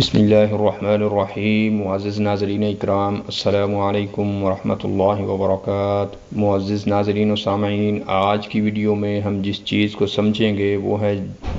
بسم اللہ الرحمن الرحیم۔ معزز ناظرین اکرام، السلام علیکم ورحمۃ اللہ وبرکاتہ۔ معزز ناظرین و سامعین، آج کی ویڈیو میں ہم جس چیز کو سمجھیں گے وہ ہے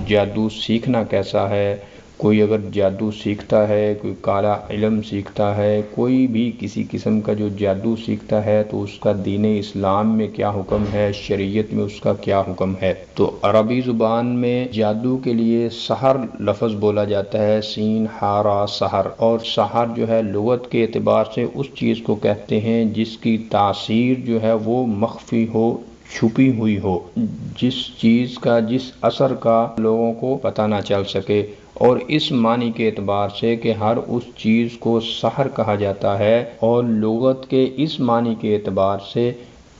جادو سیکھنا کیسا ہے۔ کوئی اگر جادو سیکھتا ہے، کوئی کالا علم سیکھتا ہے، کوئی بھی کسی قسم کا جو جادو سیکھتا ہے تو اس کا دین اسلام میں کیا حکم ہے، شریعت میں اس کا کیا حکم ہے۔ تو عربی زبان میں جادو کے لیے سحر لفظ بولا جاتا ہے، سین ہا را سحر، اور سحر جو ہے لغت کے اعتبار سے اس چیز کو کہتے ہیں جس کی تاثیر جو ہے وہ مخفی ہو، چھپی ہوئی ہو، جس چیز کا، جس اثر کا لوگوں کو پتہ نہ چل سکے، اور اس معنی کے اعتبار سے کہ ہر اس چیز کو سحر کہا جاتا ہے، اور لغت کے اس معنی کے اعتبار سے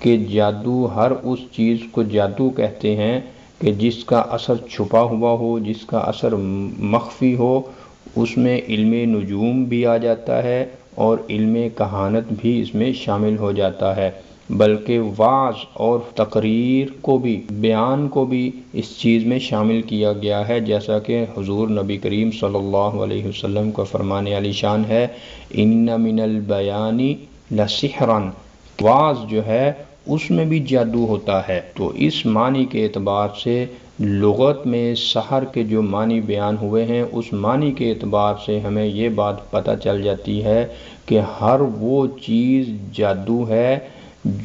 کہ جادو، ہر اس چیز کو جادو کہتے ہیں کہ جس کا اثر چھپا ہوا ہو، جس کا اثر مخفی ہو۔ اس میں علم نجوم بھی آ جاتا ہے اور علم کہانت بھی اس میں شامل ہو جاتا ہے، بلکہ وعظ اور تقریر کو بھی، بیان کو بھی اس چیز میں شامل کیا گیا ہے، جیسا کہ حضور نبی کریم صلی اللہ علیہ وسلم کا فرمان علی شان ہے، ان من البیان لسحرا، وعظ جو ہے اس میں بھی جادو ہوتا ہے۔ تو اس معنی کے اعتبار سے لغت میں سحر کے جو معنی بیان ہوئے ہیں، اس معنی کے اعتبار سے ہمیں یہ بات پتہ چل جاتی ہے کہ ہر وہ چیز جادو ہے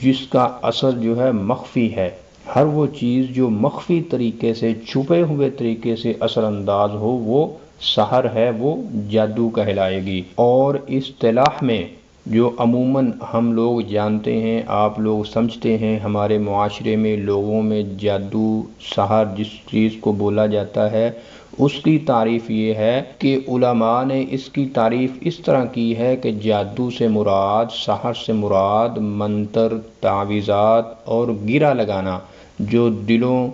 جس کا اثر جو ہے مخفی ہے، ہر وہ چیز جو مخفی طریقے سے، چھپے ہوئے طریقے سے اثر انداز ہو، وہ سحر ہے، وہ جادو کہلائے گی۔ اور اصطلاح میں جو عموماً ہم لوگ جانتے ہیں، آپ لوگ سمجھتے ہیں، ہمارے معاشرے میں لوگوں میں جادو، سحر جس چیز کو بولا جاتا ہے، اس کی تعریف یہ ہے کہ علماء نے اس کی تعریف اس طرح کی ہے کہ جادو سے مراد، سحر سے مراد منتر، تعویذات اور گرہ لگانا جو دلوں،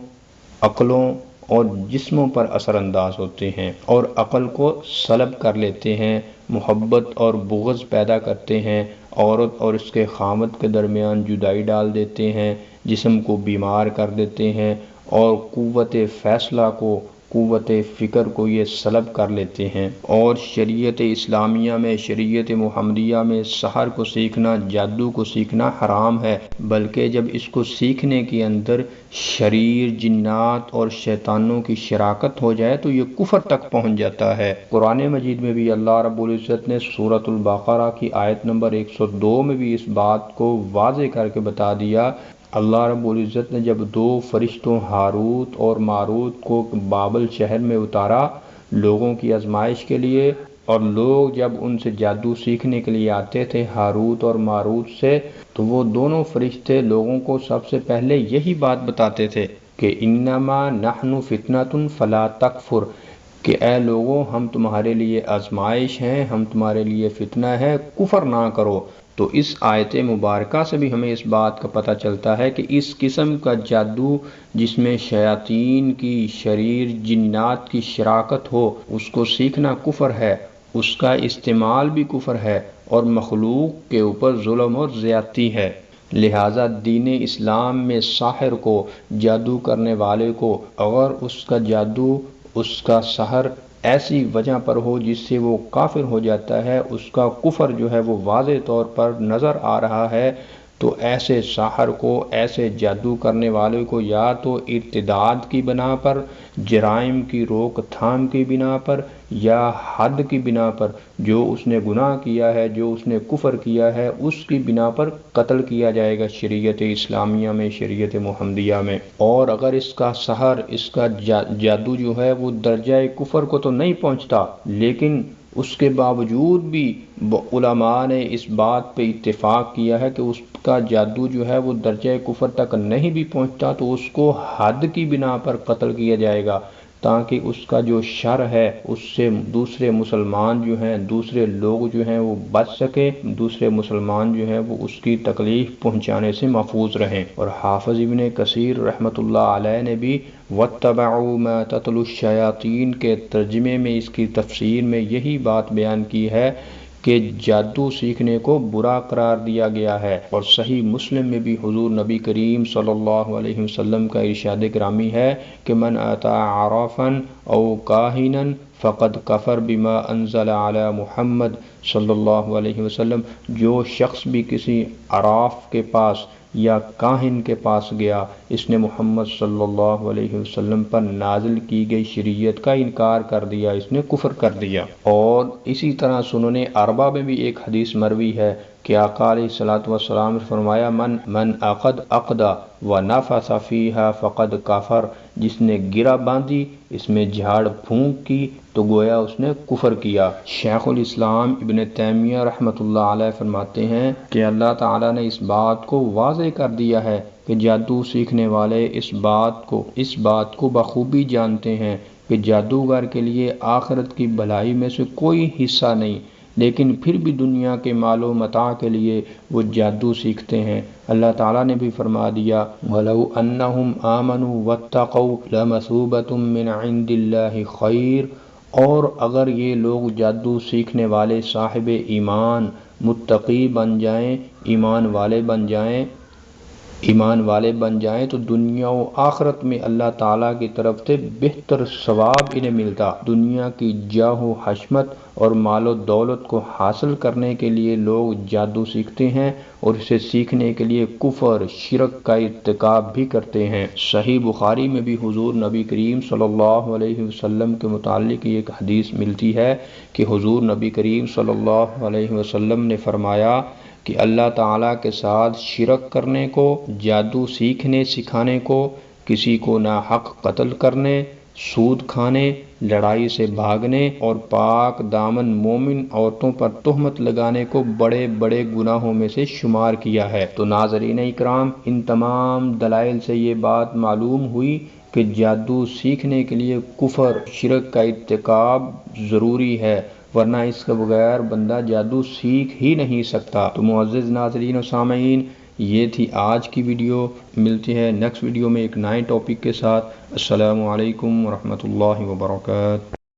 عقلوں اور جسموں پر اثر انداز ہوتے ہیں اور عقل کو سلب کر لیتے ہیں، محبت اور بغض پیدا کرتے ہیں، عورت اور اس کے خامد کے درمیان جدائی ڈال دیتے ہیں، جسم کو بیمار کر دیتے ہیں اور قوت فیصلہ کو، قوت فکر کو یہ سلب کر لیتے ہیں۔ اور شریعت اسلامیہ میں، شریعت محمدیہ میں سحر کو سیکھنا، جادو کو سیکھنا حرام ہے، بلکہ جب اس کو سیکھنے کے اندر شریر، جنات اور شیطانوں کی شراکت ہو جائے تو یہ کفر تک پہنچ جاتا ہے۔ قرآن مجید میں بھی اللہ رب العزت نے سورۃ البقرہ کی آیت نمبر 102 میں بھی اس بات کو واضح کر کے بتا دیا۔ اللہ رب العزت نے جب دو فرشتوں ہاروت اور ماروت کو بابل شہر میں اتارا لوگوں کی آزمائش کے لیے، اور لوگ جب ان سے جادو سیکھنے کے لیے آتے تھے ہاروت اور ماروت سے، تو وہ دونوں فرشتے لوگوں کو سب سے پہلے یہی بات بتاتے تھے کہ انما نحن فتنۃ فلا تکفر، کہ اے لوگوں، ہم تمہارے لیے آزمائش ہیں، ہم تمہارے لیے فتنہ ہے، کفر نہ کرو۔ تو اس آیت مبارکہ سے بھی ہمیں اس بات کا پتہ چلتا ہے کہ اس قسم کا جادو جس میں شیاطین کی، شریر، جنات کی شراکت ہو، اس کو سیکھنا کفر ہے، اس کا استعمال بھی کفر ہے اور مخلوق کے اوپر ظلم اور زیادتی ہے۔ لہٰذا دین اسلام میں ساحر کو، جادو کرنے والے کو، اگر اس کا جادو، اس کا سحر ایسی وجہ پر ہو جس سے وہ کافر ہو جاتا ہے، اس کا کفر جو ہے وہ واضح طور پر نظر آ رہا ہے، تو ایسے ساحر کو، ایسے جادو کرنے والے کو یا تو ارتداد کی بنا پر، جرائم کی روک تھام کی بنا پر، یا حد کی بنا پر، جو اس نے گناہ کیا ہے، جو اس نے کفر کیا ہے، اس کی بنا پر قتل کیا جائے گا شریعت اسلامیہ میں، شریعت محمدیہ میں۔ اور اگر اس کا سحر، اس کا جادو جو ہے وہ درجہ کفر کو تو نہیں پہنچتا، لیکن اس کے باوجود بھی علماء نے اس بات پہ اتفاق کیا ہے کہ اس کا جادو جو ہے وہ درجہ کفر تک نہیں بھی پہنچتا تو اس کو حد کی بنا پر قتل کیا جائے گا، تاکہ اس کا جو شر ہے اس سے دوسرے مسلمان جو ہیں، دوسرے لوگ جو ہیں وہ بچ سکے، دوسرے مسلمان جو ہیں وہ اس کی تکلیف پہنچانے سے محفوظ رہیں۔ اور حافظ ابن کثیر رحمۃ اللہ علیہ نے بھی وَاتَّبَعُوا مَا تَتْلُو الشَّيَاطِينَ کے ترجمے میں، اس کی تفسیر میں یہی بات بیان کی ہے کہ جادو سیکھنے کو برا قرار دیا گیا ہے۔ اور صحیح مسلم میں بھی حضور نبی کریم صلی اللہ علیہ وسلم کا ارشاد گرامی ہے کہ من اتی عرافا او کاہنا فقد کفر بما انزل علی محمد صلی اللہ علیہ وسلم، جو شخص بھی کسی عراف کے پاس یا کاہن کے پاس گیا، اس نے محمد صلی اللہ علیہ وسلم پر نازل کی گئی شریعت کا انکار کر دیا، اس نے کفر کر دیا۔ اور اسی طرح سنن اربعہ میں بھی ایک حدیث مروی ہے کہ آقا علیہ الصلوۃ والسلام نے فرمایا من عقد عقدہ ونفث فیہا فقد کفر، جس نے گرہ باندھی، اس میں جھاڑ پھونک کی تو گویا اس نے کفر کیا۔ شیخ الاسلام ابن تیمیہ رحمۃ اللہ علیہ فرماتے ہیں کہ اللہ تعالیٰ نے اس بات کو واضح کر دیا ہے کہ جادو سیکھنے والے اس بات کو بخوبی جانتے ہیں کہ جادوگر کے لیے آخرت کی بھلائی میں سے کوئی حصہ نہیں، لیکن پھر بھی دنیا کے مال و متاع کے لیے وہ جادو سیکھتے ہیں۔ اللہ تعالیٰ نے بھی فرما دیا وَلَوْ أَنَّهُمْ آمَنُوا وَاتَّقَوْا لَمَثُوبَةٌ مِّنْ عِندِ اللَّهِ خَيْرٌ، اور اگر یہ لوگ جادو سیکھنے والے صاحب ایمان متقی بن جائیں، ایمان والے بن جائیں تو دنیا و آخرت میں اللہ تعالیٰ کی طرف سے بہتر ثواب انہیں ملتا۔ دنیا کی جاہ و حشمت اور مال و دولت کو حاصل کرنے کے لیے لوگ جادو سیکھتے ہیں اور اسے سیکھنے کے لیے کفر شرک کا ارتکاب بھی کرتے ہیں۔ صحیح بخاری میں بھی حضور نبی کریم صلی اللہ علیہ وسلم کے متعلق ایک حدیث ملتی ہے کہ حضور نبی کریم صلی اللہ علیہ وسلم نے فرمایا کہ اللہ تعالیٰ کے ساتھ شرک کرنے کو، جادو سیکھنے سکھانے کو، کسی کو ناحق قتل کرنے، سود کھانے، لڑائی سے بھاگنے اور پاک دامن مومن عورتوں پر تہمت لگانے کو بڑے بڑے گناہوں میں سے شمار کیا ہے۔ تو ناظرین اکرام، ان تمام دلائل سے یہ بات معلوم ہوئی کہ جادو سیکھنے کے لیے کفر شرک کا ارتکاب ضروری ہے، ورنہ اس کے بغیر بندہ جادو سیکھ ہی نہیں سکتا۔ تو معزز ناظرین و سامعین، یہ تھی آج کی ویڈیو۔ ملتی ہے نیکسٹ ویڈیو میں ایک نئے ٹاپک کے ساتھ۔ السلام علیکم ورحمۃ اللہ وبرکاتہ۔